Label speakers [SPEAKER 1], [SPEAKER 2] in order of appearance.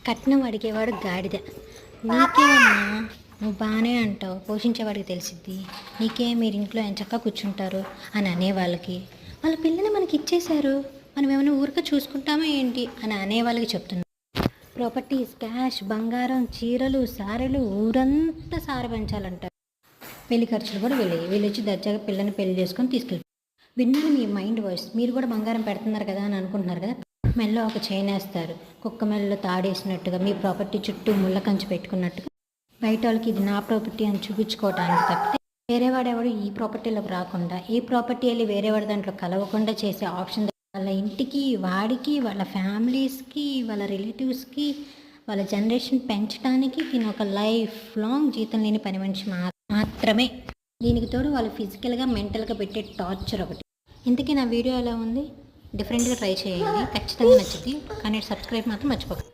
[SPEAKER 1] కట్నం అడిగేవాడు గాడిద. నీకేమమ్మా, నువ్వు బాగానే అంటావు, పోషించేవాడికి తెలిసిద్ది, నీకే మీరు ఇంట్లో ఎంచక్కా కూర్చుంటారు అని అనేవాళ్ళకి, వాళ్ళ పిల్లని మనకి ఇచ్చేశారు, మనం ఏమైనా ఊరికే చూసుకుంటామా ఏంటి అని అనేవాళ్ళకి చెప్తున్నాం. ప్రాపర్టీస్, క్యాష్, బంగారం, చీరలు, సారెలు, ఊరంతా సార పెంచాలంటారు. పెళ్లి ఖర్చులు కూడా వీళ్ళు వచ్చి దర్జాగా పిల్లని పెళ్లి చేసుకొని తీసుకెళ్ళి. విన్నాను మీ మైండ్ వాయిస్. మీరు కూడా బంగారం పెడుతున్నారు కదా అని అనుకుంటున్నారు కదా. మెల్లో ఒక చైన్ వేస్తారు, కుక్క మెల్లో తాడేసినట్టుగా, మీ ప్రాపర్టీ చుట్టూ ముళ్ళ కంచి పెట్టుకున్నట్టుగా. బయట వాళ్ళకి ఇది నా ప్రాపర్టీ అని చూపించుకోవడానికి తప్పితే వేరేవాడెవడు ఈ ప్రాపర్టీలోకి రాకుండా, ఈ ప్రాపర్టీ వెళ్ళి వేరేవాడి దాంట్లో కలవకుండా చేసే ఆప్షన్ వాళ్ళ ఇంటికి, వాడికి, వాళ్ళ ఫ్యామిలీస్కి, వాళ్ళ రిలేటివ్స్కి, వాళ్ళ జనరేషన్ పెంచడానికి దీని ఒక లైఫ్ లాంగ్ జీతం లేని పని మనిషి మాత్రమే. దీనికి తోడు వాళ్ళు ఫిజికల్గా, మెంటల్గా పెట్టే టార్చర్ ఒకటి. ఇంతకీ నా వీడియో ఎలా ఉంది? డిఫరెంట్గా ట్రై చేయండి, ఖచ్చితంగా నచ్చుద్ది. కానీ సబ్స్క్రైబ్ మాత్రం మర్చిపోకండి.